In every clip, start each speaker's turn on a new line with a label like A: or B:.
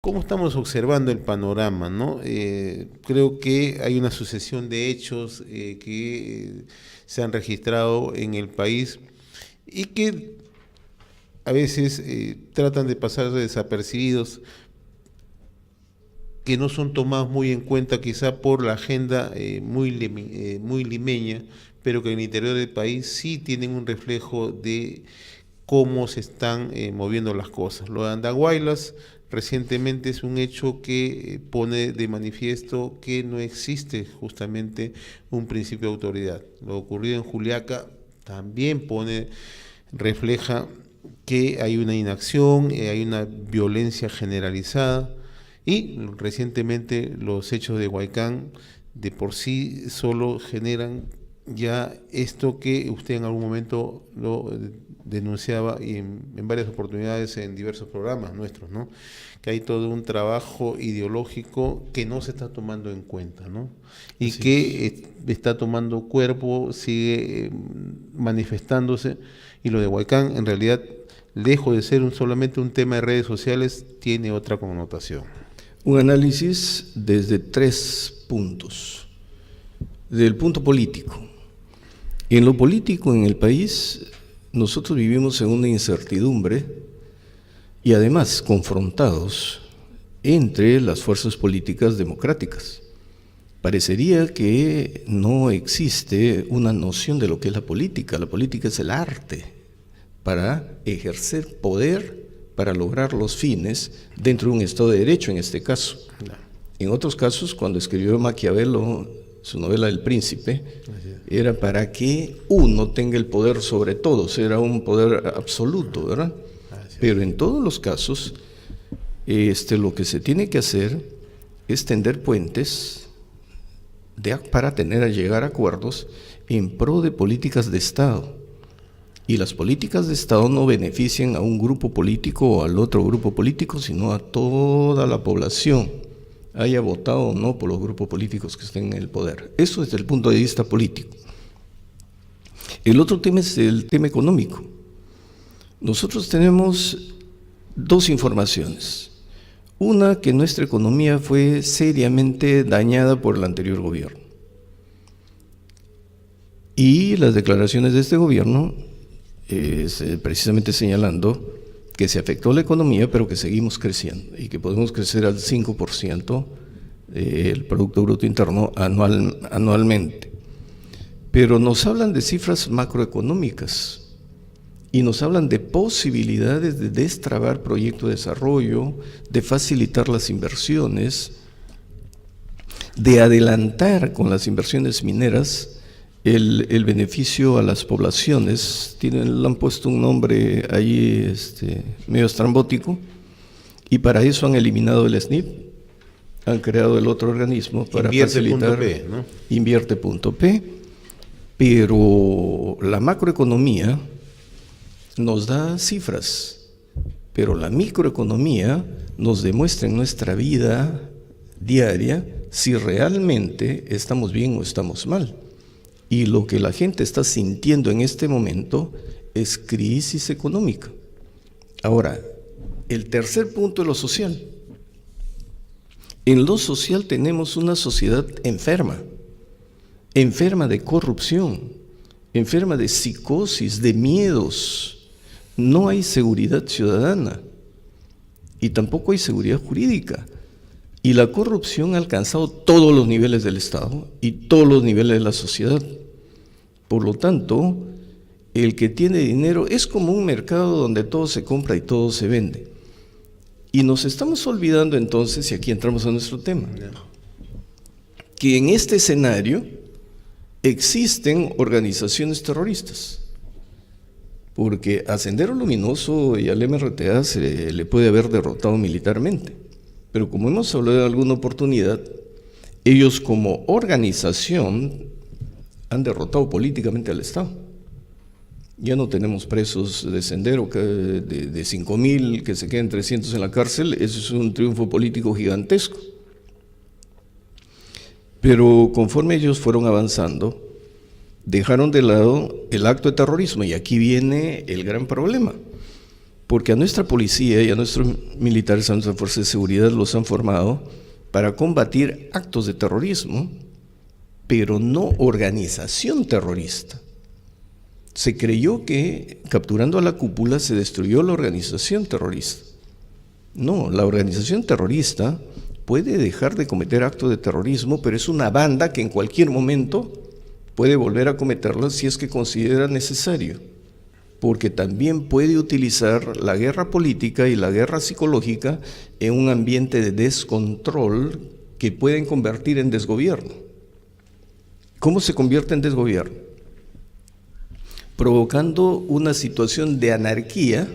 A: ¿Cómo estamos observando el panorama, no? Creo que hay una sucesión de hechos que se han registrado en el país y que a veces tratan de pasar desapercibidos, que no son tomados muy en cuenta quizá por la agenda muy limeña, pero que en el interior del país sí tienen un reflejo de cómo se están moviendo las cosas. Lo de Andahuaylas recientemente es un hecho que pone de manifiesto que no existe justamente un principio de autoridad. Lo ocurrido en Juliaca también refleja que hay una inacción, hay una violencia generalizada, y recientemente los hechos de Huaycán de por sí solo generan ya esto que usted en algún momento lo denunciaba y en varias oportunidades en diversos programas nuestros, ¿no? Que hay todo un trabajo ideológico que no se está tomando en cuenta, ¿no? Y
B: Así
A: que
B: es.
A: está tomando cuerpo, sigue manifestándose, y lo de Huaycán en realidad, lejos de ser solamente un tema de redes sociales, tiene otra connotación.
B: Un análisis desde 3 puntos. Del punto político. En lo político en el país, nosotros vivimos en una incertidumbre y además confrontados entre las fuerzas políticas democráticas. Parecería que no existe una noción de lo que es la política. La política es el arte para ejercer poder, para lograr los fines dentro de un Estado de Derecho, en este caso. En otros casos, cuando escribió Maquiavelo su novela El Príncipe, era para que uno tenga el poder sobre todos, era un poder absoluto, ¿verdad? Pero en todos los casos, lo que se tiene que hacer es tender puentes para llegar a acuerdos en pro de políticas de Estado. Y las políticas de Estado no benefician a un grupo político o al otro grupo político, sino a toda la población, haya votado o no por los grupos políticos que estén en el poder. Eso desde el punto de vista político. El otro tema es el tema económico. Nosotros tenemos dos informaciones. Una, que nuestra economía fue seriamente dañada por el anterior gobierno. Y las declaraciones de este gobierno, precisamente señalando que se afectó la economía, pero que seguimos creciendo y que podemos crecer al 5% del Producto Bruto Interno anualmente. Pero nos hablan de cifras macroeconómicas y nos hablan de posibilidades de destrabar proyectos de desarrollo, de facilitar las inversiones, de adelantar con las inversiones mineras el beneficio a las poblaciones. Le han puesto un nombre ahí medio estrambótico, y para eso han eliminado el SNIP, han creado el otro organismo para facilitar
A: Invierte.p, ¿no?
B: Invierte.p, pero la macroeconomía nos da cifras, pero la microeconomía nos demuestra en nuestra vida diaria si realmente estamos bien o estamos mal. Y lo que la gente está sintiendo en este momento es crisis económica. Ahora, el tercer punto es lo social. En lo social tenemos una sociedad enferma de corrupción, enferma de psicosis, de miedos. No hay seguridad ciudadana y tampoco hay seguridad jurídica. Y la corrupción ha alcanzado todos los niveles del Estado y todos los niveles de la sociedad. Por lo tanto, el que tiene dinero es como un mercado donde todo se compra y todo se vende. Y nos estamos olvidando entonces, y aquí entramos a nuestro tema, que en este escenario existen organizaciones terroristas. Porque a Sendero Luminoso y al MRTA se le puede haber derrotado militarmente. Pero como hemos hablado en alguna oportunidad, ellos como organización han derrotado políticamente al Estado. Ya no tenemos presos de Sendero de 5,000, que se queden 300 en la cárcel. Eso es un triunfo político gigantesco. Pero conforme ellos fueron avanzando, dejaron de lado el acto de terrorismo, y aquí viene el gran problema. porque a nuestra policía y a nuestros militares, a nuestras fuerzas de seguridad los han formado para combatir actos de terrorismo, pero no organización terrorista. Se creyó que capturando a la cúpula se destruyó la organización terrorista. No, la organización terrorista puede dejar de cometer actos de terrorismo, pero es una banda que en cualquier momento puede volver a cometerlos si es que considera necesario, porque también puede utilizar la guerra política y la guerra psicológica en un ambiente de descontrol que pueden convertir en desgobierno. ¿Cómo se convierte en desgobierno? Provocando una situación de anarquía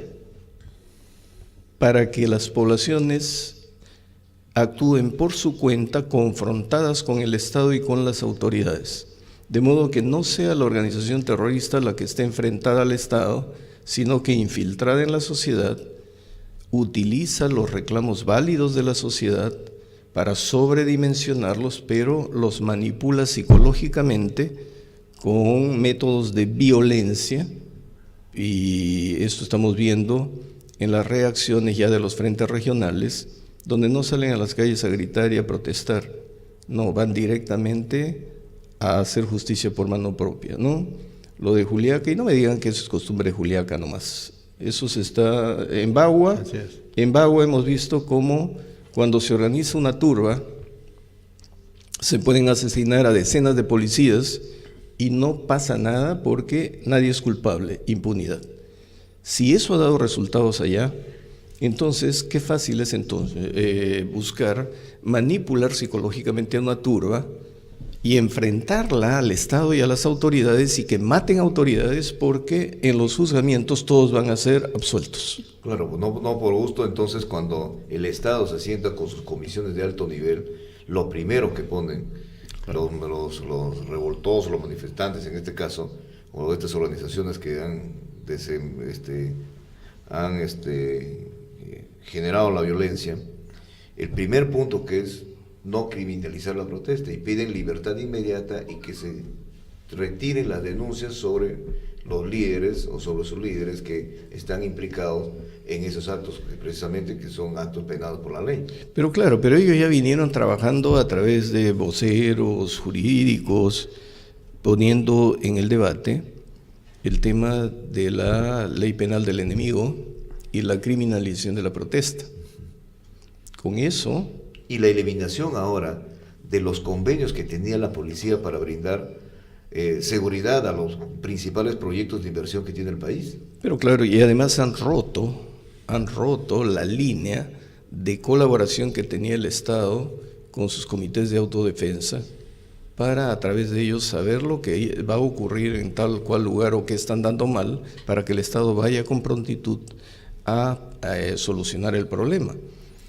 B: para que las poblaciones actúen por su cuenta, confrontadas con el Estado y con las autoridades. De modo que no sea la organización terrorista la que esté enfrentada al Estado, sino que infiltrada en la sociedad, utiliza los reclamos válidos de la sociedad para sobredimensionarlos, pero los manipula psicológicamente con métodos de violencia, y esto estamos viendo en las reacciones ya de los frentes regionales, donde no salen a las calles a gritar y a protestar, no, van directamente a hacer justicia por mano propia, ¿no? Lo de Juliaca, y no me digan que eso es costumbre de Juliaca nomás, eso se está en Bagua. En Bagua hemos visto cómo cuando se organiza una turba se pueden asesinar a decenas de policías y no pasa nada porque nadie es culpable, impunidad. Si eso ha dado resultados allá, entonces qué fácil es entonces buscar manipular psicológicamente a una turba y enfrentarla al Estado y a las autoridades, y que maten autoridades, porque en los juzgamientos todos van a ser absueltos.
C: Claro, no por gusto. Entonces, cuando el Estado se sienta con sus comisiones de alto nivel, lo primero que ponen los revoltosos, los manifestantes en este caso, o estas organizaciones que han generado la violencia, el primer punto, que es no criminalizar la protesta, y piden libertad inmediata y que se retiren las denuncias sobre los líderes o sobre sus líderes que están implicados en esos actos, precisamente que son actos penados por la ley.
B: Pero claro, pero ellos ya vinieron trabajando a través de voceros jurídicos, poniendo en el debate el tema de la ley penal del enemigo y la criminalización de la protesta. Con eso...
C: Y la eliminación ahora de los convenios que tenía la policía para brindar seguridad a los principales proyectos de inversión que tiene el país.
B: Pero claro, y además han roto la línea de colaboración que tenía el Estado con sus comités de autodefensa, para a través de ellos saber lo que va a ocurrir en tal cual lugar o que están dando mal, para que el Estado vaya con prontitud a solucionar el problema.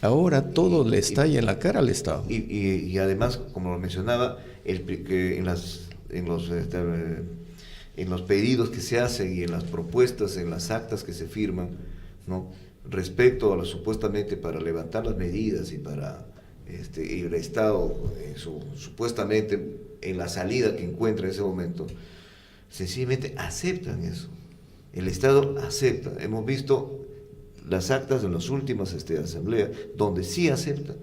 B: Ahora todo le estalla en la cara al Estado.
C: Y además, como lo mencionaba, que en los pedidos que se hacen y en las propuestas, en las actas que se firman, ¿no?, respecto a lo supuestamente para levantar las medidas y para y el Estado supuestamente en la salida que encuentra en ese momento, sencillamente aceptan eso. El Estado acepta. Hemos visto las actas de las últimas asambleas donde sí acepta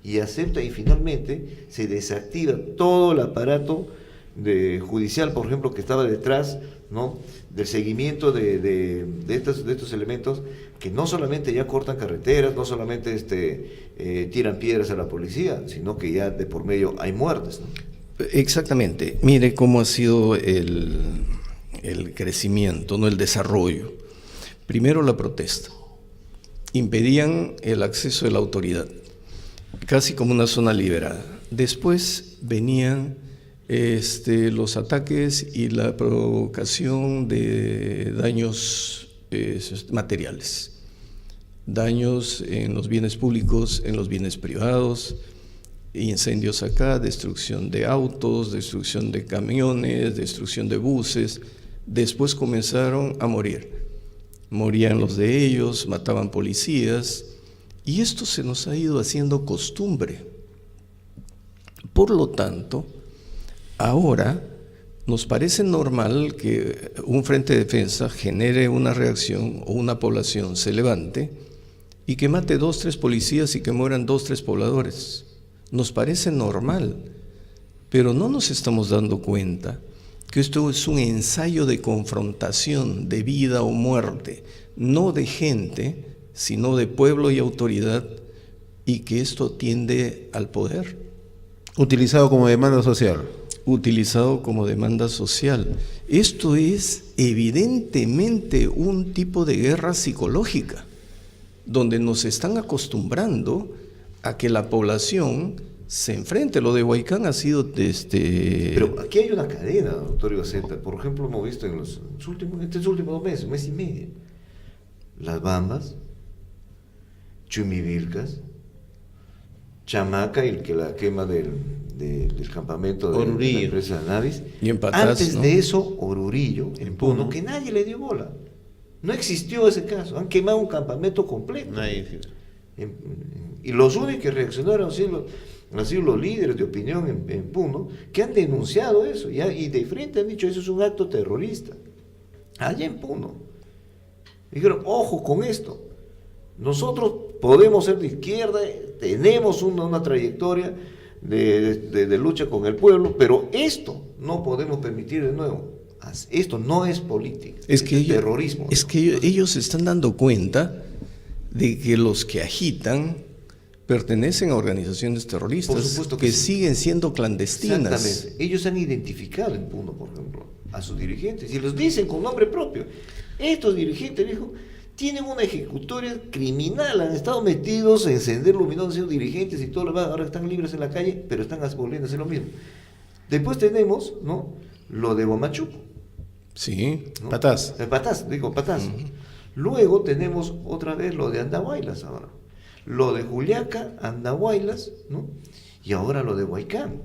C: y finalmente se desactiva todo el aparato judicial, por ejemplo, que estaba detrás, ¿no?, del seguimiento de estos elementos, que no solamente ya cortan carreteras, no solamente tiran piedras a la policía, sino que ya de por medio hay muertes, ¿no?
B: Exactamente. Mire cómo ha sido el crecimiento, ¿no?, el desarrollo. Primero la protesta. Impedían el acceso de la autoridad, casi como una zona liberada. Después venían los ataques y la provocación de daños materiales, daños en los bienes públicos, en los bienes privados, incendios acá, destrucción de autos, destrucción de camiones, destrucción de buses. Después comenzaron a morir. Morían los de ellos, mataban policías, y esto se nos ha ido haciendo costumbre. Por lo tanto, ahora nos parece normal que un frente de defensa genere una reacción o una población se levante y que mate 2, 3 policías y que mueran 2, 3 pobladores. Nos parece normal, pero no nos estamos dando cuenta que esto es un ensayo de confrontación de vida o muerte, no de gente, sino de pueblo y autoridad, y que esto tiende al poder.
A: Utilizado como demanda social.
B: Utilizado como demanda social. Esto es evidentemente un tipo de guerra psicológica, donde nos están acostumbrando a que la población se enfrente. Lo de Huaycán ha sido
C: Pero aquí hay una cadena, doctor Ibaceta. Por ejemplo, hemos visto en estos últimos 2 meses, 1 mes y medio, Las Bambas, Chumivilcas, Chamaca, el que la quema del campamento de la empresa Navis.
B: Y en Patás,
C: antes
B: ¿no?
C: de eso, Orurillo, en Puno, que nadie le dio bola. No existió ese caso. Han quemado un campamento completo.
A: Nadie.
C: Y los únicos que reaccionaron han sido los líderes de opinión en Puno, que han denunciado eso, y de frente han dicho, eso es un acto terrorista. Allá en Puno. Dijeron, ojo con esto. Nosotros podemos ser de izquierda, tenemos una trayectoria de lucha con el pueblo, pero esto no podemos permitir de nuevo. Esto no es política, es terrorismo.
B: Es que ellos se están dando cuenta de que los que agitan pertenecen a organizaciones terroristas.
C: Por supuesto
B: que
C: sí.
B: Siguen siendo clandestinas.
C: Exactamente. Ellos han identificado en Puno, por ejemplo, a sus dirigentes y los dicen con nombre propio. Estos dirigentes, dijo, tienen una ejecutoria criminal, han estado metidos en Sendero Luminoso, siendo dirigentes y todo lo demás, ahora están libres en la calle, pero están volviendo a hacer lo mismo. Después tenemos, ¿no?, lo de Huamachuco.
B: Sí.
C: ¿No?
A: Patás.
C: Patás. Luego tenemos otra vez lo de Andahuaylas ahora. Lo de Juliaca, Andahuaylas, ¿no? Y ahora lo de Huaycán.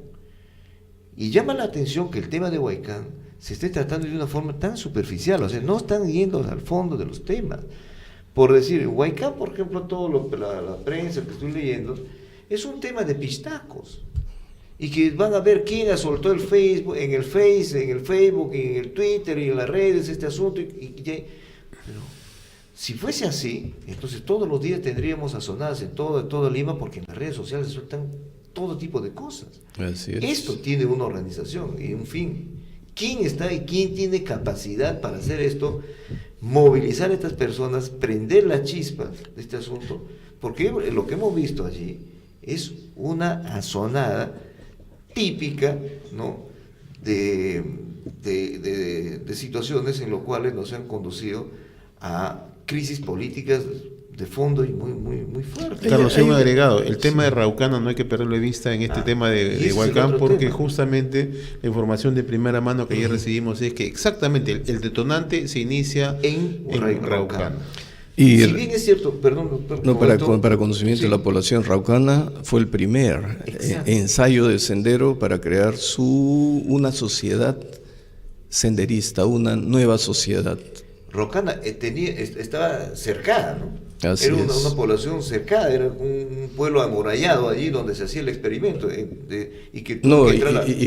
C: Y llama la atención que el tema de Huaycán se esté tratando de una forma tan superficial, o sea, no están yendo al fondo de los temas. Por decir, en Huaycán, por ejemplo, la prensa que estoy leyendo, es un tema de pistacos. Y que van a ver quién soltó el Facebook, en el Facebook, en el Twitter y en las redes este asunto. Pero si fuese así, entonces todos los días tendríamos asonadas en todo Lima, porque en las redes sociales sueltan todo tipo de cosas.
B: Así es.
C: Esto tiene una organización y un fin. ¿Quién está y quién tiene capacidad para hacer esto? Movilizar a estas personas, prender la chispa de este asunto, porque lo que hemos visto allí es una asonada típica, ¿no?, de situaciones en las cuales nos han conducido a crisis políticas de fondo y muy fuertes.
A: Carlos, un agregado, el tema de Raucana no hay que perderlo de vista en este tema de Huaycán, porque tema, justamente la información de primera mano que ayer recibimos es que exactamente el detonante se inicia en Raucana.
B: Y
C: si bien es cierto, perdón,
B: para conocimiento de la población, Raucana fue el primer ensayo de sendero para crear una sociedad senderista, una nueva sociedad.
C: Raucana estaba cercada, ¿no?
B: Así
C: era una población cercada, era un pueblo amurallado allí donde se hacía el experimento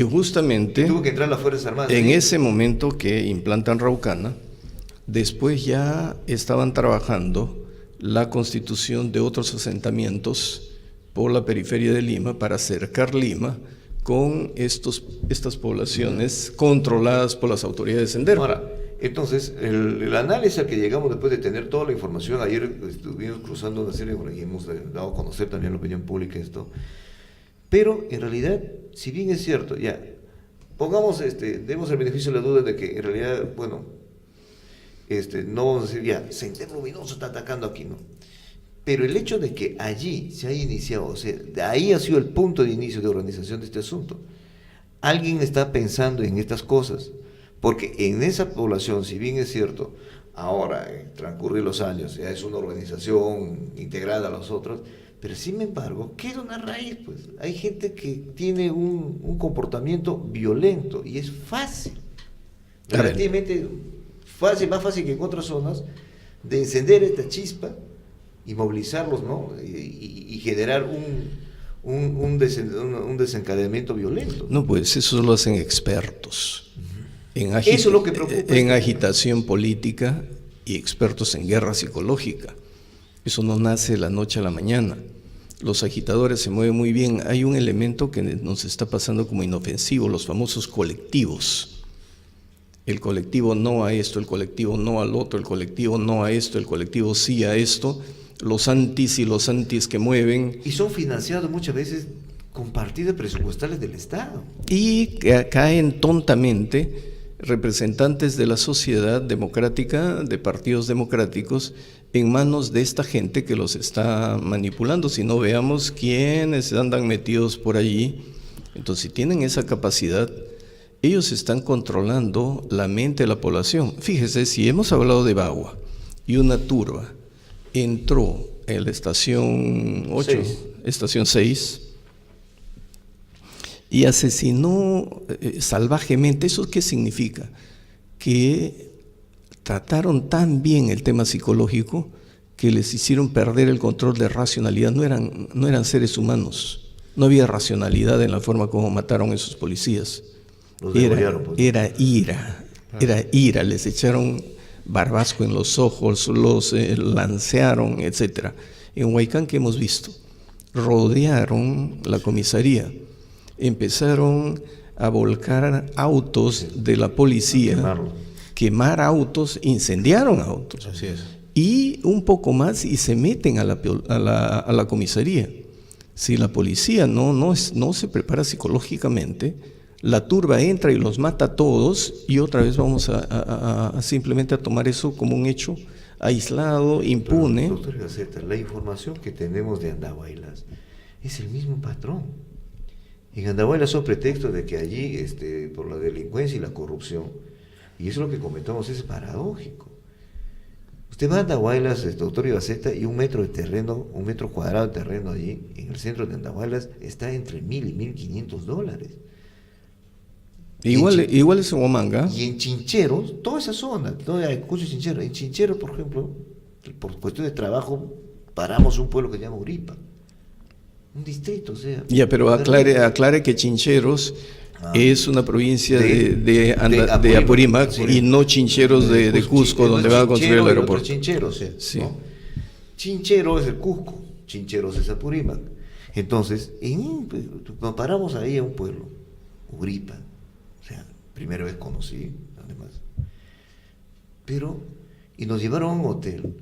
B: justamente
C: tuvo que entrar las Fuerzas Armadas.
B: En ese momento que implantan Raucana, después ya estaban trabajando la constitución de otros asentamientos por la periferia de Lima para acercar Lima con estas poblaciones controladas por las autoridades de sendero.
C: Ahora, entonces, el análisis al que llegamos después de tener toda la información, ayer estuvimos cruzando una serie y hemos dado a conocer también la opinión pública esto, pero en realidad, si bien es cierto, ya, demos el beneficio de la duda de que en realidad, bueno, no vamos a decir ya, Sendero Luminoso está atacando aquí, ¿no? Pero el hecho de que allí se haya iniciado, o sea, de ahí ha sido el punto de inicio de organización de este asunto. Alguien está pensando en estas cosas. Porque en esa población, si bien es cierto, ahora, transcurrir los años, ya es una organización integrada a los otros, pero sin embargo, queda una raíz, pues. Hay gente que tiene un comportamiento violento y es fácil, relativamente fácil, más fácil que en otras zonas, de encender esta chispa y movilizarlos, ¿no? Y generar un desencadenamiento violento.
B: No, pues eso lo hacen expertos. En
C: Eso es lo que preocupa.
B: En agitación política y expertos en guerra psicológica. Eso no nace de la noche a la mañana. Los agitadores se mueven muy bien. Hay un elemento que nos está pasando como inofensivo, los famosos colectivos. El colectivo no a esto, el colectivo no al otro, el colectivo no a esto, el colectivo sí a esto. Los antis y los antis que mueven.
C: Y son financiados muchas veces con partidas presupuestales del Estado.
B: Y caen tontamente representantes de la sociedad democrática, de partidos democráticos, en manos de esta gente que los está manipulando. Si no, veamos quiénes andan metidos por allí. Entonces, si tienen esa capacidad, ellos están controlando la mente de la población. Fíjese, si hemos hablado de Bagua y una turba entró en la estación 8, estación 6, y asesinó salvajemente. ¿Eso qué significa? Que trataron tan bien el tema psicológico que les hicieron perder el control de racionalidad. No eran seres humanos, no había racionalidad en la forma como mataron a esos policías. Era ira, les echaron barbasco en los ojos, los lancearon, etc. En Huaycán, ¿qué hemos visto? Rodearon la comisaría, empezaron a volcar autos de la policía, quemar autos, incendiaron autos.
A: Así es.
B: Y un poco más y se meten a la comisaría. Si la policía no se prepara psicológicamente, la turba entra y los mata a todos, y otra vez vamos a simplemente a tomar eso como un hecho aislado, impune.
C: Pero, doctor Gaceta, la información que tenemos de Andahuaylas es el mismo patrón. En Andahuaylas son pretextos de que allí, por la delincuencia y la corrupción, y eso es lo que comentamos, es paradójico. Usted va a Andahuaylas, doctor Gaceta, y un metro cuadrado de terreno allí, en el centro de Andahuaylas, está entre $1,000 y $1,500.
B: Igual es en Huamanga.
C: Y en Chincheros, toda esa zona, todo Ayacucho, Chincheros. En Chincheros, por ejemplo, por cuestión de trabajo, paramos un pueblo que se llama Uripa. Un distrito, o sea.
B: Ya, pero aclare que Chincheros es una provincia de Apurímac, sí, y no Chincheros de Cusco, donde van a construir el aeropuerto.
C: Chincheros,
B: sí.
C: ¿no? Chinchero es el Cusco, Chincheros es Apurímac. Entonces, nos paramos ahí a un pueblo, Uripa. O sea, primera vez conocí, además. Y nos llevaron a un hotel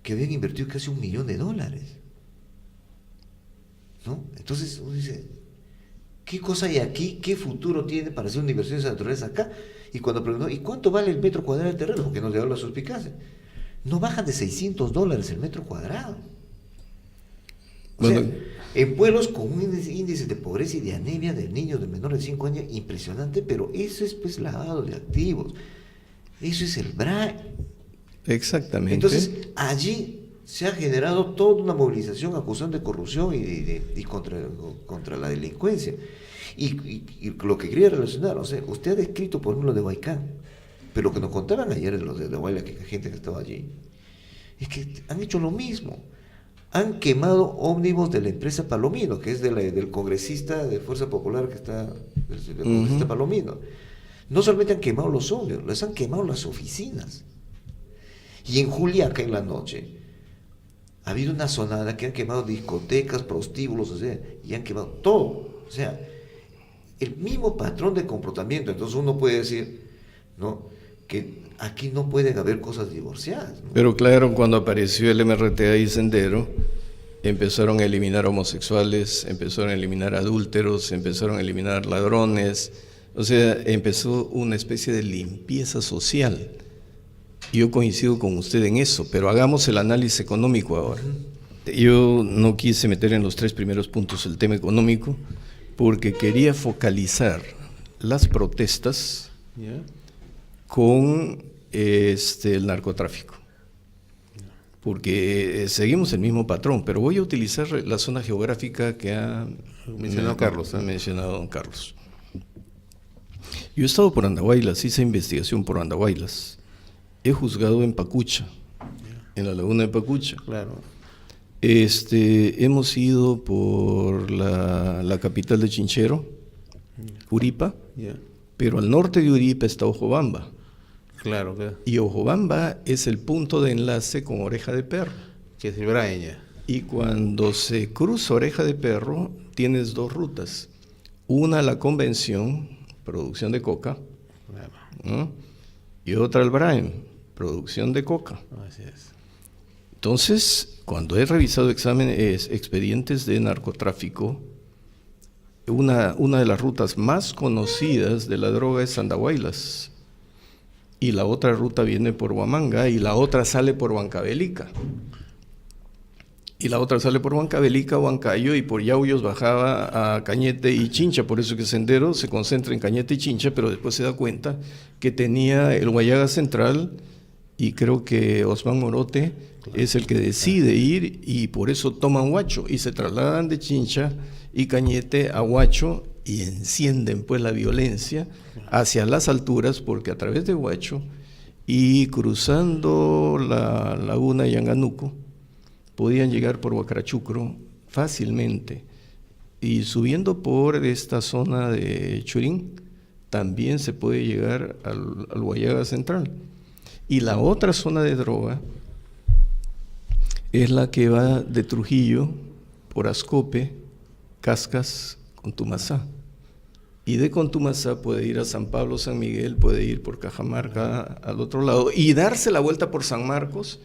C: que habían invertido casi $1 millón. ¿No? Entonces uno dice, ¿qué cosa hay aquí? ¿Qué futuro tiene para hacer una inversión de esa naturaleza acá? Y cuando preguntó, ¿y cuánto vale el metro cuadrado de terreno? Porque nos llevaron la suspicacia. No bajan de $600 el metro cuadrado. O sea, en pueblos con un índice de pobreza y de anemia de niños de menores de 5 años impresionante, pero eso es pues lavado de activos. Eso es el BRAE.
B: Exactamente.
C: Entonces, allí se ha generado toda una movilización acusando de corrupción y contra la delincuencia. Y lo que quería relacionar, o sea, usted ha descrito, por ejemplo, lo de Huaycán, pero lo que nos contaban ayer de los de Huayla, que gente que estaba allí, es que han hecho lo mismo. Han quemado ómnibus de la empresa Palomino, que es del congresista de Fuerza Popular que está, del congresista Palomino. No solamente han quemado los ómnibus, les han quemado las oficinas. Y en Juliaca, en la noche, ha habido una sonada que han quemado discotecas, prostíbulos, o sea, y han quemado todo. O sea, el mismo patrón de comportamiento. Entonces uno puede decir, ¿no?, que aquí no pueden haber cosas divorciadas, ¿no?
B: Pero claro, cuando apareció el MRTA y Sendero, empezaron a eliminar homosexuales, empezaron a eliminar adúlteros, empezaron a eliminar ladrones. O sea, empezó una especie de limpieza social. Yo coincido con usted en eso, pero hagamos el análisis económico ahora. Yo no quise meter en los 3 primeros puntos el tema económico porque quería focalizar las protestas con el narcotráfico, porque seguimos el mismo patrón, pero voy a utilizar la zona geográfica que ha mencionado don Carlos. Yo he estado por Andahuaylas, hice investigación por Andahuaylas, he juzgado en Pacucha, en la laguna de Pacucha.
A: Claro.
B: Hemos ido por la capital de Chinchero, Uripa, Pero al norte de Uripa está Ojobamba.
A: Claro, claro.
B: Y Ojobamba es el punto de enlace con Oreja de Perro.
A: Que es el Braen ya.
B: Y cuando se cruza Oreja de Perro, tienes dos rutas. Una, la convención, producción de coca,
A: Claro.
B: ¿no? Y otra, el Braem, producción de coca.
A: Así es.
B: Entonces, cuando he revisado expedientes de narcotráfico, una de las rutas más conocidas de la droga es Andahuaylas. Y la otra ruta viene por Huamanga y la otra sale por Huancavelica. Y la otra sale por Huancavelica, Huancayo, y por Yauyos bajaba a Cañete y Chincha. Por eso que Sendero se concentra en Cañete y Chincha, pero después se da cuenta que tenía el Guayaga Central, y creo que Osman Morote es el que decide ir, y por eso toman Huacho y se trasladan de Chincha y Cañete a Huacho y encienden pues la violencia hacia las alturas, porque a través de Huacho y cruzando la laguna Yanganuco podían llegar por Huacrachucro fácilmente, y subiendo por esta zona de Churín también se puede llegar al Guayaga Central. Y la otra zona de droga es la que va de Trujillo por Ascope, Cascas, Contumazá. Y de Contumazá puede ir a San Pablo, San Miguel, puede ir por Cajamarca al otro lado y darse la vuelta por San Marcos,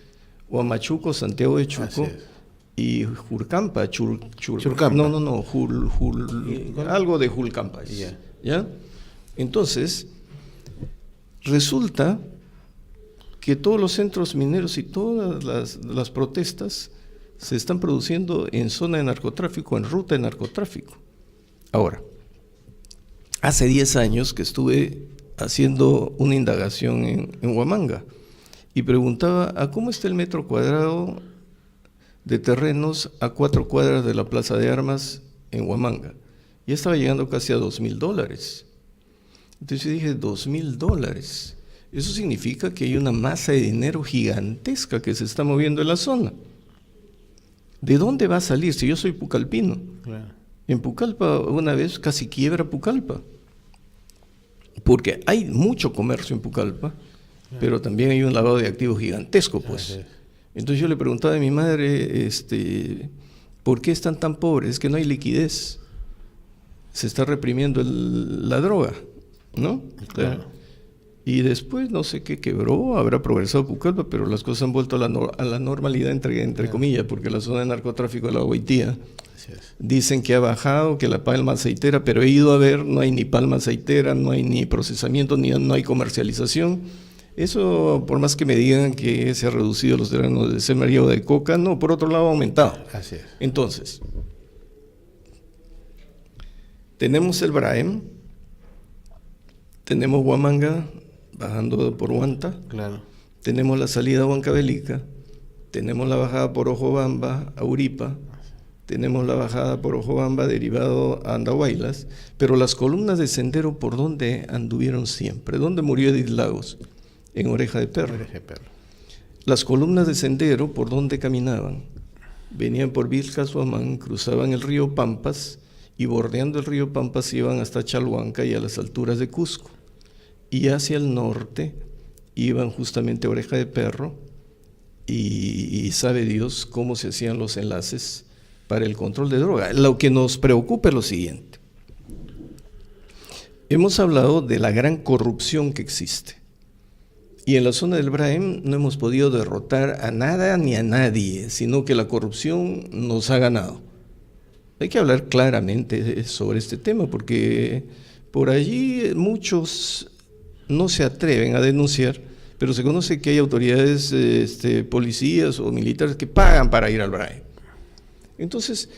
B: Huamachuco, Santiago de Chuco y Julcampa,
A: Churcampa.
B: No, algo de Julcampa. ¿Ya? Entonces, resulta que todos los centros mineros y todas las protestas se están produciendo en zona de narcotráfico, en ruta de narcotráfico. Ahora, hace 10 años que estuve haciendo una indagación en Huamanga y preguntaba a cómo está el metro cuadrado de terrenos a 4 cuadras de la Plaza de Armas en Huamanga. Ya estaba llegando casi a $2,000. Entonces yo dije, $2,000. Eso significa que hay una masa de dinero gigantesca que se está moviendo en la zona. ¿De dónde va a salir? Si yo soy pucalpino.
A: Claro.
B: En Pucallpa una vez casi quiebra Pucallpa, porque hay mucho comercio en Pucallpa, pero también hay un lavado de activos gigantesco, pues. Entonces yo le preguntaba a mi madre, ¿por qué están tan pobres? Es que no hay liquidez, se está reprimiendo la droga, ¿no?
A: Claro.
B: Y después no sé qué quebró, habrá progresado Pucallpa, pero las cosas han vuelto a la normalidad, entre comillas, porque la zona de narcotráfico de la Guaitía dicen que ha bajado, que la palma aceitera, pero he ido a ver, no hay ni palma aceitera, no hay ni procesamiento, no hay comercialización. Eso, por más que me digan que se ha reducido los terrenos de sembradío de coca, no, por otro lado ha aumentado.
A: Así es.
B: Entonces, tenemos el Braem, tenemos Huamanga, bajando por Huanta,
A: Claro.
B: tenemos la salida a Huancavelica, tenemos la bajada por Ojobamba a Uripa, tenemos la bajada por Ojobamba derivado a Andahuaylas, pero las columnas de Sendero, ¿por dónde anduvieron siempre? ¿Dónde murió Edith Lagos? En Oreja de Perro.
A: Oreja de Perro.
B: Las columnas de Sendero, ¿por dónde caminaban? Venían por Vilcasuamán, cruzaban el río Pampas y bordeando el río Pampas iban hasta Chalhuanca y a las alturas de Cusco. Y hacia el norte iban justamente a Oreja de Perro y sabe Dios cómo se hacían los enlaces para el control de droga. Lo que nos preocupa es lo siguiente. Hemos hablado de la gran corrupción que existe. Y en la zona del Braem no hemos podido derrotar a nada ni a nadie, sino que la corrupción nos ha ganado. Hay que hablar claramente sobre este tema, porque por allí muchos no se atreven a denunciar, pero se conoce que hay autoridades, policías o militares que pagan para ir al Braem. Entonces,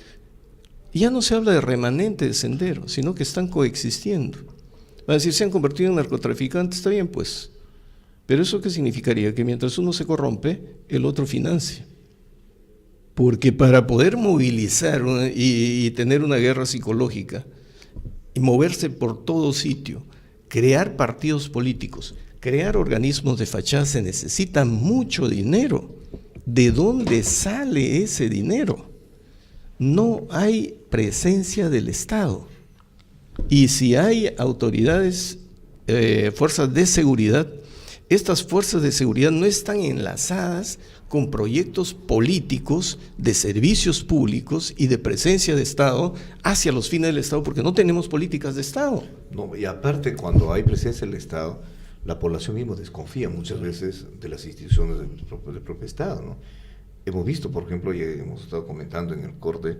B: ya no se habla de remanente de Sendero, sino que están coexistiendo. Va a decir, se han convertido en narcotraficantes, está bien pues, pero ¿eso qué significaría? Que mientras uno se corrompe, el otro financia. Porque para poder movilizar y tener una guerra psicológica, y moverse por todo sitio, crear partidos políticos, crear organismos de fachada, se necesita mucho dinero. ¿De dónde sale ese dinero? No hay presencia del Estado. Y si hay autoridades fuerzas de seguridad, estas fuerzas de seguridad no están enlazadas con proyectos políticos de servicios públicos y de presencia de Estado hacia los fines del Estado, porque no tenemos políticas de Estado.
C: No, y aparte, cuando hay presencia del Estado, la población misma desconfía muchas veces de las instituciones del propio Estado, ¿no? Hemos visto, por ejemplo, y hemos estado comentando en el corte,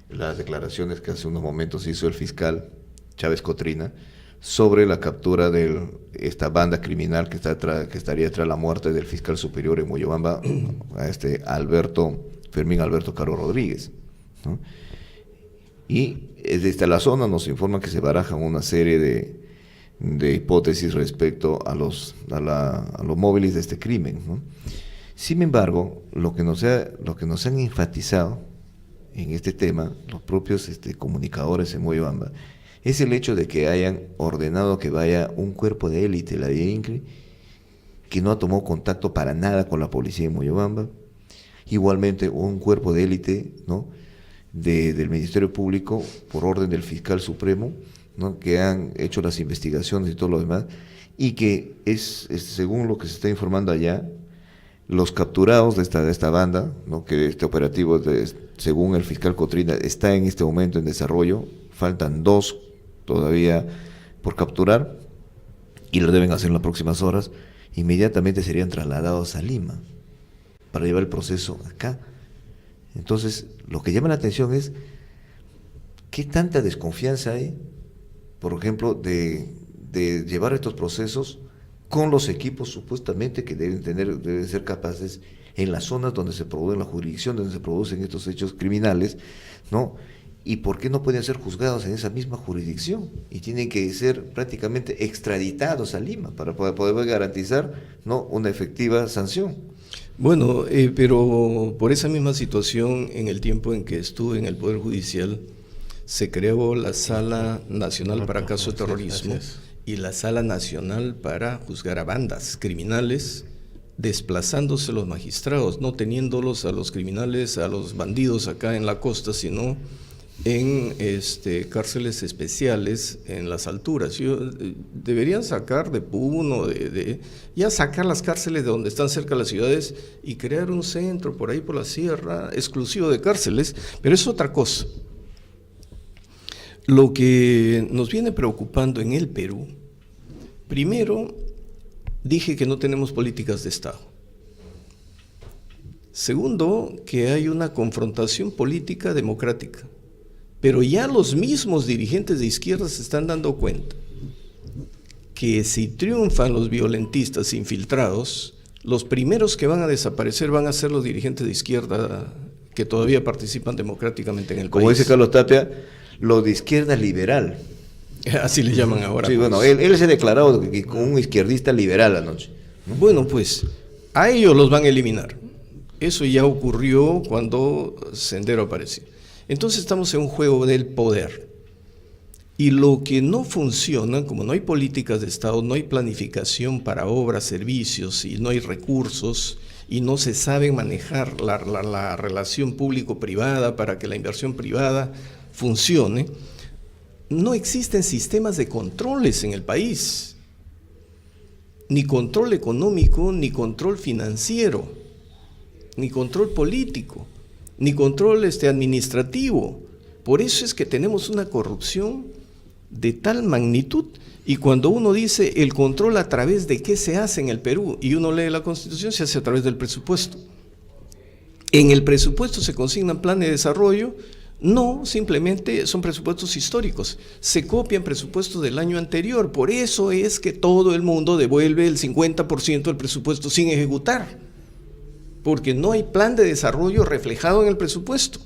C: las declaraciones que hace unos momentos hizo el fiscal Chávez Cotrina sobre la captura de esta banda criminal que estaría tras la muerte del fiscal superior en Moyobamba, a Fermín Alberto Caro Rodríguez, ¿no? Y desde la zona nos informan que se barajan una serie de hipótesis respecto a los móviles de este crimen, ¿no? Sin embargo, lo que nos han enfatizado en este tema, los propios comunicadores en Moyobamba, es el hecho de que hayan ordenado que vaya un cuerpo de élite, la de INCRI, que no tomó contacto para nada con la policía en Moyobamba, igualmente un cuerpo de élite, ¿no?, del Ministerio Público, por orden del fiscal supremo, ¿no?, que han hecho las investigaciones y todo lo demás, y que según lo que se está informando allá, los capturados de esta banda, ¿no?, que este operativo, según el fiscal Cotrina, está en este momento en desarrollo, faltan 2 todavía por capturar, y lo deben hacer en las próximas horas, inmediatamente serían trasladados a Lima, para llevar el proceso acá. Entonces, lo que llama la atención es, ¿qué tanta desconfianza hay, por ejemplo, de llevar estos procesos con los equipos supuestamente que deben ser capaces en las zonas donde se producen, la jurisdicción donde se producen estos hechos criminales, ¿no? ¿Y por qué no pueden ser juzgados en esa misma jurisdicción? Y tienen que ser prácticamente extraditados a Lima para poder garantizar, ¿no?, una efectiva sanción.
B: Bueno, pero por esa misma situación, en el tiempo en que estuve en el Poder Judicial, se creó la Sala Nacional para Casos de Terrorismo y la Sala Nacional para juzgar a bandas criminales, desplazándose los magistrados, no teniéndolos a los criminales, a los bandidos acá en la costa, sino en cárceles especiales en las alturas. Deberían sacar de Puno, ya sacar las cárceles de donde están cerca de las ciudades y crear un centro por ahí por la sierra exclusivo de cárceles, pero es otra cosa. Lo que nos viene preocupando en el Perú, primero, dije que no tenemos políticas de Estado. Segundo, que hay una confrontación política democrática. Pero ya los mismos dirigentes de izquierda se están dando cuenta que si triunfan los violentistas infiltrados, los primeros que van a desaparecer van a ser los dirigentes de izquierda que todavía participan democráticamente en el país.
C: Como dice Carlos Tapia, lo de izquierda liberal.
B: Así le llaman ahora.
C: Sí,
B: pues.
C: bueno, él se ha declarado como un izquierdista liberal anoche, ¿no?
B: Bueno, pues a ellos los van a eliminar. Eso ya ocurrió cuando Sendero apareció. Entonces estamos en un juego del poder. Y lo que no funciona, como no hay políticas de Estado, no hay planificación para obras, servicios, y no hay recursos, y no se sabe manejar la relación público-privada para que la inversión privada funcione, no existen sistemas de controles en el país, ni control económico, ni control financiero, ni control político, ni control administrativo. Por eso es que tenemos una corrupción de tal magnitud, y cuando uno dice el control a través de qué se hace en el Perú, y uno lee la Constitución, se hace a través del presupuesto. En el presupuesto se consignan planes de desarrollo. No, simplemente son presupuestos históricos, se copian presupuestos del año anterior, por eso es que todo el mundo devuelve el 50% del presupuesto sin ejecutar, porque no hay plan de desarrollo reflejado en el presupuesto.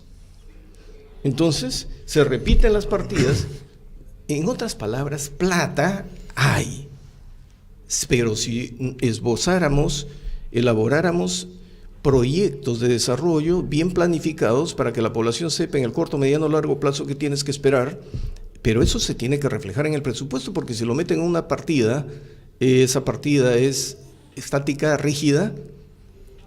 B: Entonces, se repiten las partidas, en otras palabras, plata hay, pero si esbozáramos, elaboráramos proyectos de desarrollo bien planificados para que la población sepa en el corto, mediano, largo plazo que tienes que esperar, pero eso se tiene que reflejar en el presupuesto, porque si lo meten en una partida, esa partida es estática, rígida,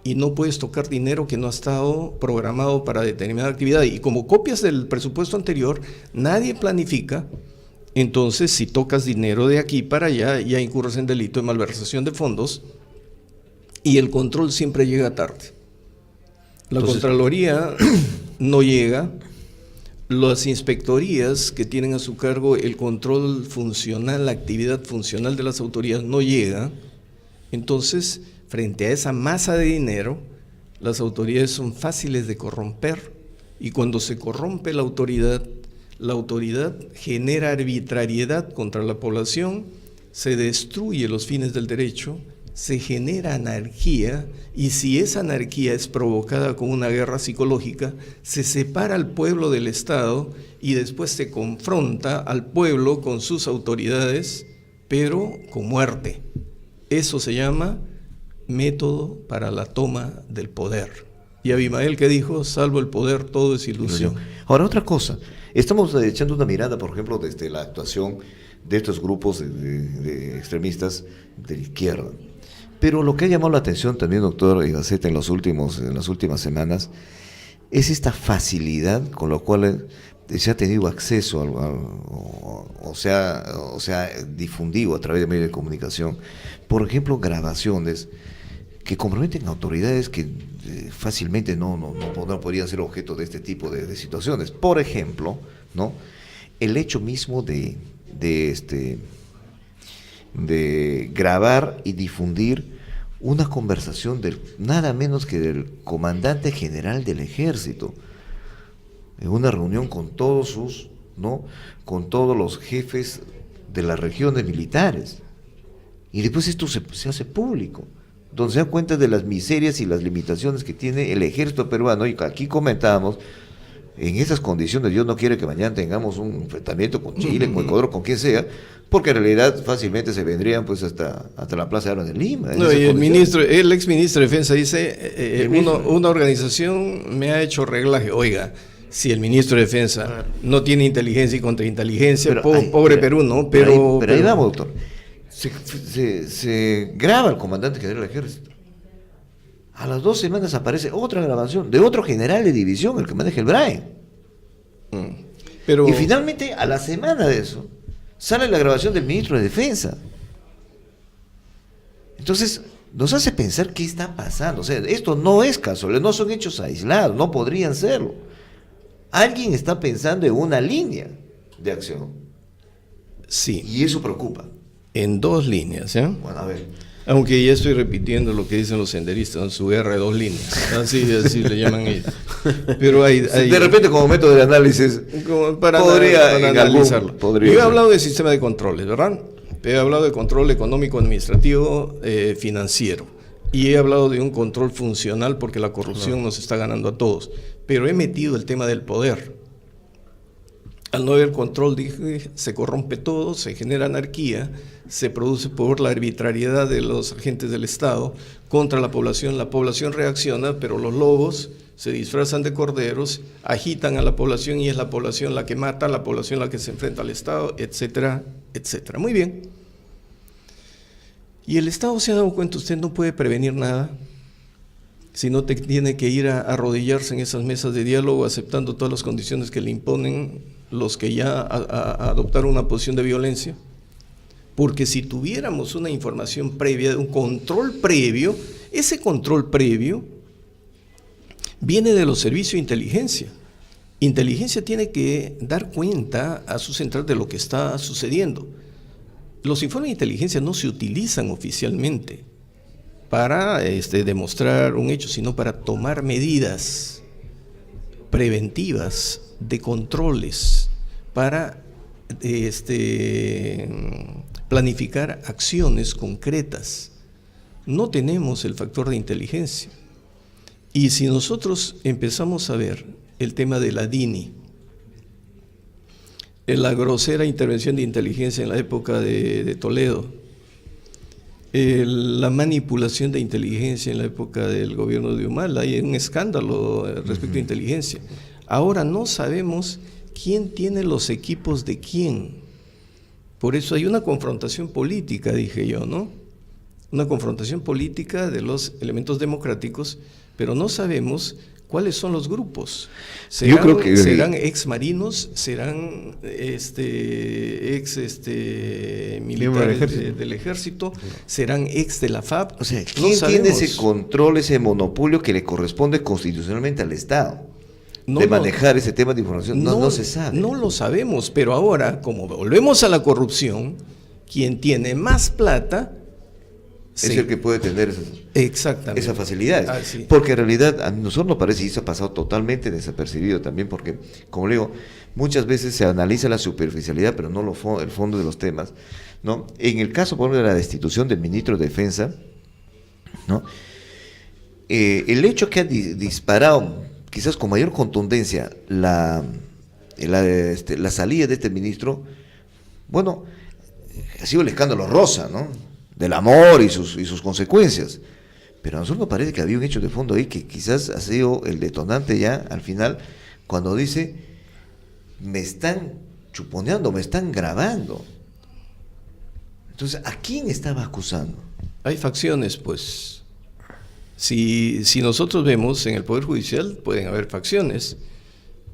B: y no puedes tocar dinero que no ha estado programado para determinada actividad. Y como copias del presupuesto anterior, nadie planifica Entonces, si tocas dinero de aquí para allá, ya incurres en delito de malversación de fondos y el control siempre llega tarde. La Contraloría no llega, las inspectorías que tienen a su cargo el control funcional, la actividad funcional de las autoridades no llega. Entonces, frente a esa masa de dinero, las autoridades son fáciles de corromper y cuando se corrompe la autoridad genera arbitrariedad contra la población, se destruye los fines del derecho, se genera anarquía y si esa anarquía es provocada con una guerra psicológica, se separa al pueblo del Estado y después se confronta al pueblo con sus autoridades, pero con muerte. Eso se llama método para la toma del poder. Y Abimael que dijo, salvo el poder todo es ilusión.
C: Ahora otra cosa, estamos echando una mirada, por ejemplo, desde la actuación de estos grupos de extremistas de la izquierda. Pero lo que ha llamado la atención también, doctor Igaceta, en las últimas semanas, es esta facilidad con la cual se ha tenido acceso o sea difundido a través de medios de comunicación, por ejemplo, grabaciones que comprometen a autoridades que fácilmente no podrían ser objeto de este tipo de situaciones. Por ejemplo, ¿no? El hecho mismo de grabar y difundir una conversación nada menos que del comandante general del ejército, en una reunión con todos los jefes de las regiones militares. Y después esto se hace público, donde se dan cuenta de las miserias y las limitaciones que tiene el ejército peruano. Y aquí comentábamos, en esas condiciones Dios no quiere que mañana tengamos un enfrentamiento con Chile, con Ecuador, con quien sea, porque en realidad fácilmente se vendrían pues hasta la Plaza de Armas de Lima.
B: No, y el ex ministro de Defensa dice, una organización me ha hecho reglaje. Oiga, si el ministro de Defensa no tiene inteligencia y contrainteligencia, pobre Perú, ¿no?
C: Pero ahí vamos, doctor. Se graba el comandante general del ejército. A las 2 semanas aparece otra grabación de otro general de división, el que maneja el BRAE. Y finalmente, a la semana de eso, sale la grabación del ministro de Defensa. Entonces, nos hace pensar qué está pasando. O sea, esto no es casual, no son hechos aislados, no podrían serlo. Alguien está pensando en una línea de acción.
B: Sí.
C: Y eso preocupa.
B: En 2 líneas, ¿eh?
C: Bueno, a ver.
B: Aunque ya estoy repitiendo lo que dicen los senderistas en su guerra de 2 líneas. Así le llaman ellos. Pero hay
C: de repente, como método de análisis, podría analizarlo.
B: Yo he hablado del sistema de controles, ¿verdad? He hablado de control económico, administrativo, financiero. Y he hablado de un control funcional porque la corrupción nos está ganando a todos. Pero he metido el tema del poder. Al no haber control, dije, se corrompe todo, se genera anarquía, se produce por la arbitrariedad de los agentes del Estado contra la población reacciona, pero los lobos se disfrazan de corderos, agitan a la población y es la población la que mata, la población la que se enfrenta al Estado, etcétera, etcétera. Muy bien. Y el Estado se ha dado cuenta, usted no puede prevenir nada, sino tiene que ir a arrodillarse en esas mesas de diálogo aceptando todas las condiciones que le imponen los que ya adoptaron una posición de violencia, porque si tuviéramos una información previa, un control previo, ese control previo viene de los servicios de inteligencia. Inteligencia tiene que dar cuenta a su central de lo que está sucediendo. Los informes de inteligencia no se utilizan oficialmente para demostrar un hecho, sino para tomar medidas preventivas de controles, para planificar acciones concretas. No tenemos el factor de inteligencia. Y si nosotros empezamos a ver el tema de la DINI, la grosera intervención de inteligencia en la época de Toledo, la manipulación de inteligencia en la época del gobierno de Humala, hay un escándalo respecto a inteligencia. Ahora no sabemos quién tiene los equipos de quién. Por eso hay una confrontación política, dije yo, ¿no? Una confrontación política de los elementos democráticos, pero no sabemos ¿Cuáles son los grupos?
C: Yo creo que
B: serán ex marinos, serán militares del ejército, serán ex de la FAP.
C: O sea, ¿quién tiene ese control, ese monopolio que le corresponde constitucionalmente al Estado? De manejar ese tema de información, no se sabe.
B: No lo sabemos, pero ahora, como volvemos a la corrupción, quien tiene más plata
C: es el que puede tener esas facilidades.
B: Sí.
C: Porque en realidad a nosotros nos parece, y eso ha pasado totalmente desapercibido también, porque, como le digo, muchas veces se analiza la superficialidad, pero no el fondo de los temas, ¿no? En el caso, por ejemplo, de la destitución del ministro de Defensa, ¿no? El hecho que ha disparado, quizás con mayor contundencia, la salida de este ministro, bueno, ha sido el escándalo rosa, ¿no? Del amor y sus consecuencias. Pero a nosotros nos parece que había un hecho de fondo ahí que quizás ha sido el detonante ya al final, cuando dice, me están chuponeando, me están grabando. Entonces, ¿a quién estaba acusando?
B: Hay facciones, pues. Si nosotros vemos en el Poder Judicial, pueden haber facciones.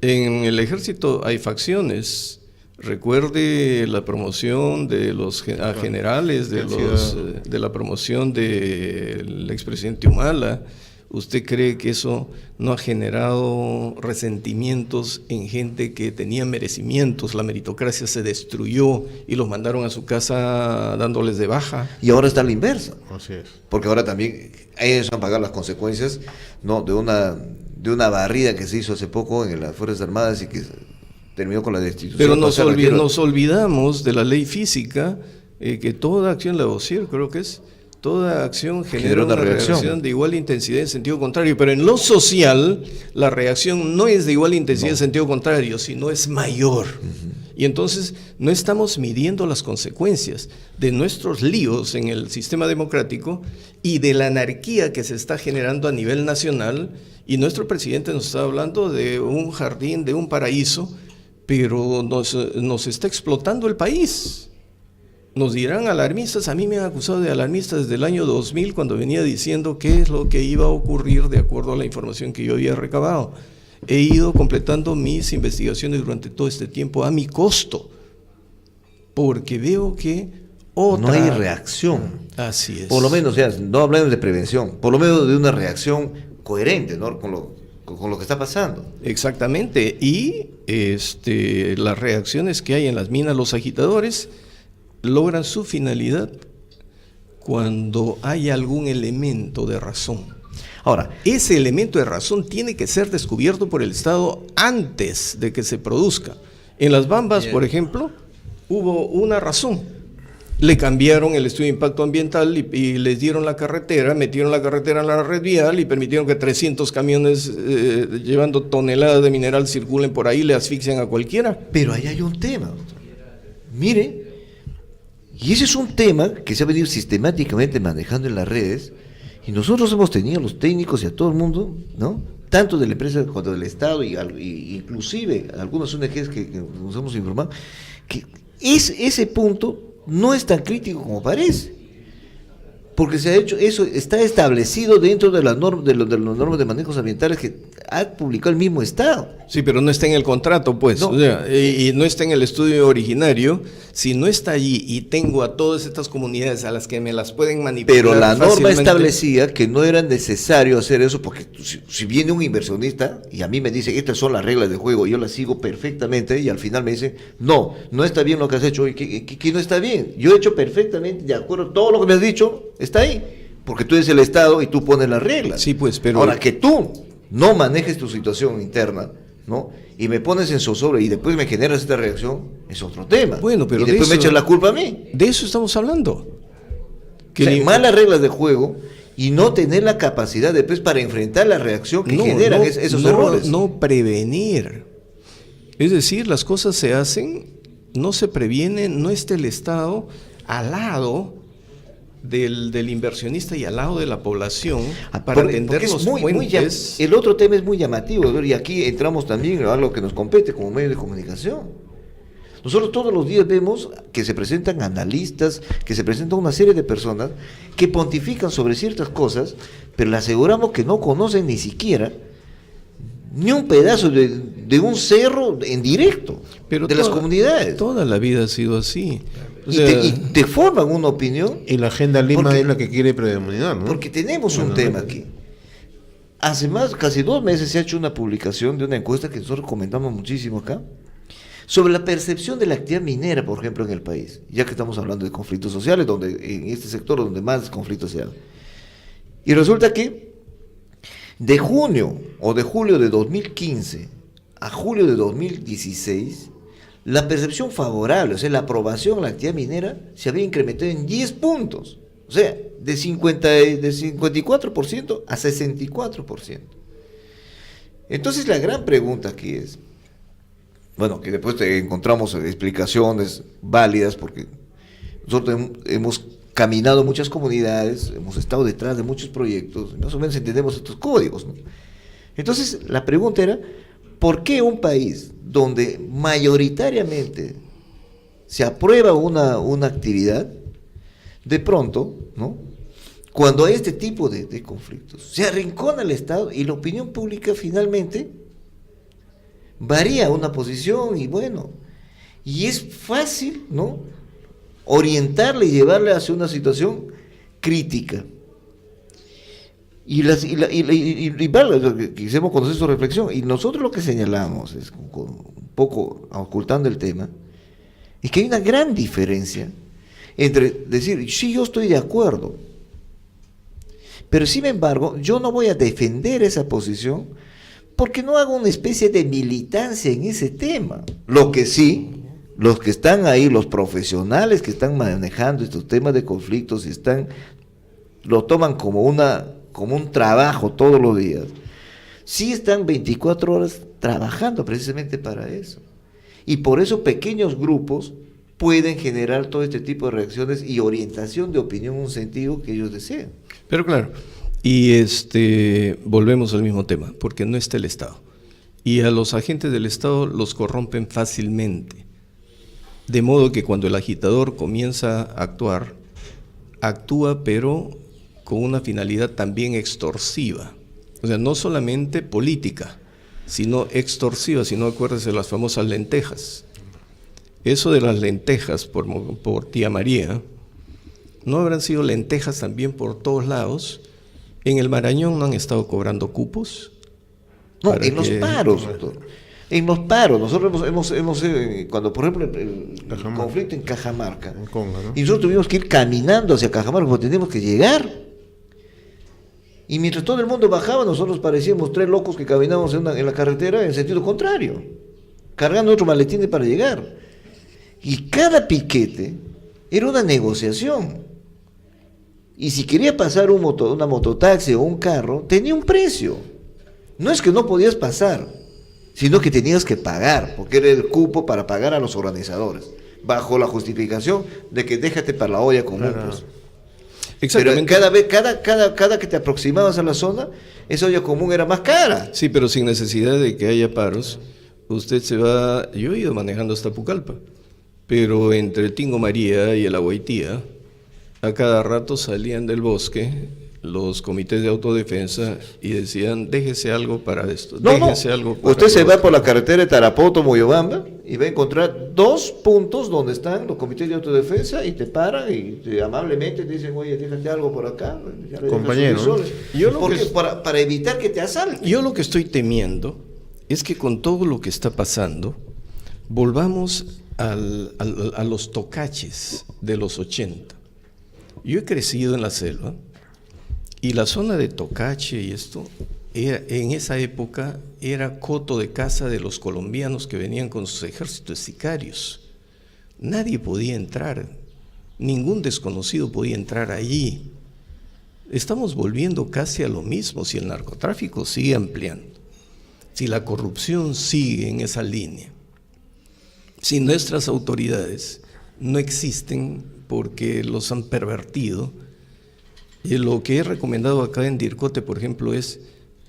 B: En el Ejército hay facciones. Recuerde la promoción de los generales, de la promoción del expresidente Humala. ¿Usted cree que eso no ha generado resentimientos en gente que tenía merecimientos? La meritocracia se destruyó y los mandaron a su casa dándoles de baja.
C: Y ahora está a la inversa.
A: Así es.
C: Porque ahora también ellos van a pagar las consecuencias, ¿no? de una barrida que se hizo hace poco en las Fuerzas Armadas y que terminó con la destitución.
B: Pero nos olvidamos de la ley física, que toda acción, la OSIR creo que es, toda acción genera una reacción de igual intensidad en sentido contrario, pero en lo social la reacción no es de igual intensidad en sentido contrario, sino es mayor. Y entonces no estamos midiendo las consecuencias de nuestros líos en el sistema democrático y de la anarquía que se está generando a nivel nacional, y nuestro presidente nos está hablando de un jardín, de un paraíso, pero nos está explotando el país. Nos dirán alarmistas, a mí me han acusado de alarmista desde el año 2000 cuando venía diciendo qué es lo que iba a ocurrir de acuerdo a la información que yo había recabado. He ido completando mis investigaciones durante todo este tiempo a mi costo, porque veo que
C: no hay reacción.
B: Así es.
C: Por lo menos, ya, no hablemos de prevención, por lo menos de una reacción coherente, ¿no? con lo que está pasando.
B: Exactamente, y las reacciones que hay en las minas, los agitadores logran su finalidad cuando hay algún elemento de razón. Ahora, ese elemento de razón tiene que ser descubierto por el Estado antes de que se produzca. En las Bambas, por ejemplo, hubo una razón. Le cambiaron el estudio de impacto ambiental y les dieron la carretera, metieron la carretera en la red vial y permitieron que 300 camiones llevando toneladas de mineral circulen por ahí y le asfixian a cualquiera.
C: Pero ahí hay un tema. Mire, y ese es un tema que se ha venido sistemáticamente manejando en las redes, y nosotros hemos tenido a los técnicos y a todo el mundo, ¿no? Tanto de la empresa como del Estado y inclusive algunas ONGs que nos hemos informado, que ese punto no es tan crítico como parece, porque se ha hecho, eso está establecido dentro de las normas de las normas de manejos ambientales que ha publicado el mismo Estado.
B: Sí, pero no está en el contrato, pues,
C: no.
B: O sea, y no está en el estudio originario. Si no está allí y tengo a todas estas comunidades a las que me las pueden manipular.
C: Pero la norma establecía que no era necesario hacer eso, porque si viene un inversionista y a mí me dice, estas son las reglas del juego, yo las sigo perfectamente, y al final me dice, no está bien lo que has hecho, y que no está bien. Yo he hecho perfectamente, de acuerdo, todo lo que me has dicho está ahí, porque tú eres el Estado y tú pones las reglas.
B: Sí, pues, pero
C: ahora que tú no manejes tu situación interna, ¿no? Y me pones en zozobra y después me generas esta reacción, es otro tema.
B: Bueno, pero
C: y después me echas la culpa a mí.
B: De eso estamos hablando.
C: Que hay malas reglas de juego y no tener la capacidad después para enfrentar la reacción que generan esos errores.
B: No prevenir. Es decir, las cosas se hacen, no se previenen, no está el Estado al lado del inversionista y al lado de la población para atender los puentes.
C: El otro tema es muy llamativo, y aquí entramos también a lo que nos compete como medio de comunicación. Nosotros todos los días vemos que se presentan analistas, que se presentan una serie de personas que pontifican sobre ciertas cosas, pero le aseguramos que no conocen ni siquiera ni un pedazo de un cerro en directo,
B: Pero
C: de las comunidades.
B: Toda la vida ha sido así. O
C: Y
B: sea,
C: te forman una opinión.
A: Y la agenda Lima
C: Porque-
A: es la que quiere predominar, ¿no?
C: Porque tenemos un
A: Bueno,
C: tema aquí. Hace casi 2 meses se ha hecho una publicación de una encuesta que nosotros comentamos muchísimo acá, sobre la percepción de la actividad minera, por ejemplo, en el país, ya que estamos hablando de conflictos sociales, donde en este sector donde más conflictos se dan. Y resulta que de junio o de julio de 2015 a julio de 2016, la percepción favorable, o sea, la aprobación a la actividad minera se había incrementado en 10 puntos. O sea, de 54% a 64%. Entonces la gran pregunta aquí es, bueno, que después encontramos explicaciones válidas, porque nosotros hemos caminado en muchas comunidades, hemos estado detrás de muchos proyectos, más o menos entendemos estos códigos, ¿no? Entonces la pregunta era, ¿por qué un país donde mayoritariamente se aprueba una actividad, de pronto, ¿no?, cuando hay este tipo de conflictos, se arrincona el Estado y la opinión pública finalmente varía una posición y bueno, y es fácil, ¿no?, orientarle y llevarle hacia una situación crítica? Quisiéramos conocer su reflexión, y nosotros lo que señalamos, es un poco ocultando el tema, es que hay una gran diferencia entre decir, sí, yo estoy de acuerdo, pero sin embargo, yo no voy a defender esa posición porque no hago una especie de militancia en ese tema. Lo que sí, los que están ahí, los profesionales que están manejando estos temas de conflictos y lo toman como un trabajo todos los días, sí están 24 horas trabajando precisamente para eso. Y por eso pequeños grupos pueden generar todo este tipo de reacciones y orientación de opinión en un sentido que ellos desean.
B: pero claro, y volvemos al mismo tema, porque no está el Estado. Y a los agentes del Estado los corrompen fácilmente. De modo que cuando el agitador comienza a actuar, actúa pero con una finalidad también extorsiva. O sea, no solamente política, sino extorsiva. Si no, acuérdense de las famosas lentejas. Eso de las lentejas por tía María, ¿no habrán sido lentejas también por todos lados? En el Marañón no han estado cobrando cupos.
C: No, en los paros, doctor. En los paros. Nosotros hemos cuando por ejemplo el conflicto en Cajamarca,
A: En Conga, ¿no?
C: y nosotros tuvimos que ir caminando hacia Cajamarca porque teníamos que llegar. Y mientras todo el mundo bajaba, nosotros parecíamos 3 locos que caminábamos en la carretera en sentido contrario, cargando otro maletín para llegar. Y cada piquete era una negociación. Y si quería pasar una mototaxi o un carro, tenía un precio. No es que no podías pasar, sino que tenías que pagar, porque era el cupo para pagar a los organizadores, bajo la justificación de que déjate para la olla común.
A: Claro.
C: Pues.
B: Exactamente.
C: Pero cada que te aproximabas a la zona, esa olla común era más cara.
B: Sí, pero sin necesidad de que haya paros, usted se va. Yo he ido manejando hasta Pucallpa, pero entre el Tingo María y el Agüitía, a cada rato salían del bosque los comités de autodefensa y decían, déjese algo para esto, déjese algo para
C: usted se
B: lo
C: va
B: otro".
C: por la carretera de Tarapoto, Moyobamba, y va a encontrar 2 puntos donde están los comités de autodefensa y te paran y amablemente te dicen, oye, déjate algo por acá. Ya le
A: Compañero,
C: dejas sus soles.
B: yo lo
C: Porque
B: que-
C: para evitar que te asalten.
B: Yo lo que estoy temiendo es que con todo lo que está pasando, volvamos a los tocaches de los 80. Yo he crecido en la selva y la zona de Tocache y esto, en esa época era coto de caza de los colombianos que venían con sus ejércitos sicarios. Nadie podía entrar, ningún desconocido podía entrar allí. Estamos volviendo casi a lo mismo si el narcotráfico sigue ampliando, si la corrupción sigue en esa línea, si nuestras autoridades no existen porque los han pervertido. Y lo que he recomendado acá en DIRCOTE, por ejemplo, es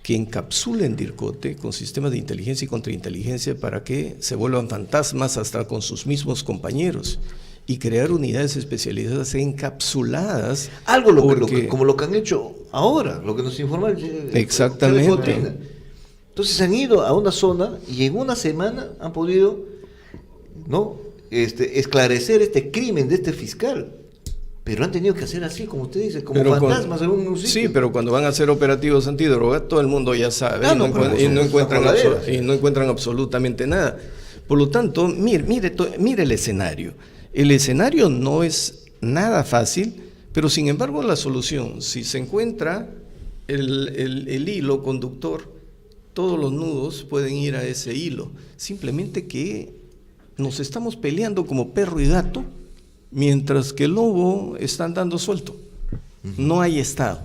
B: que encapsulen DIRCOTE con sistemas de inteligencia y contrainteligencia para que se vuelvan fantasmas hasta con sus mismos compañeros y crear unidades especializadas encapsuladas.
C: Algo como lo que han hecho ahora, lo que nos informa
B: Exactamente.
C: Entonces han ido a una zona y en una semana han podido, ¿no?, esclarecer este crimen de este fiscal. Pero han tenido que hacer así, como usted dice, como
B: Pero
C: fantasmas en un sitio.
B: Sí, pero cuando van a hacer operativos antidroga, todo el mundo ya sabe,
C: Ah,
B: y,
C: no,
B: no
C: pero
B: y no encuentran absolutamente nada. Por lo tanto, mire el escenario. El escenario no es nada fácil, pero sin embargo la solución, si se encuentra el hilo conductor, todos los nudos pueden ir a ese hilo. Simplemente que nos estamos peleando como perro y gato, mientras que el lobo está andando suelto. No hay Estado.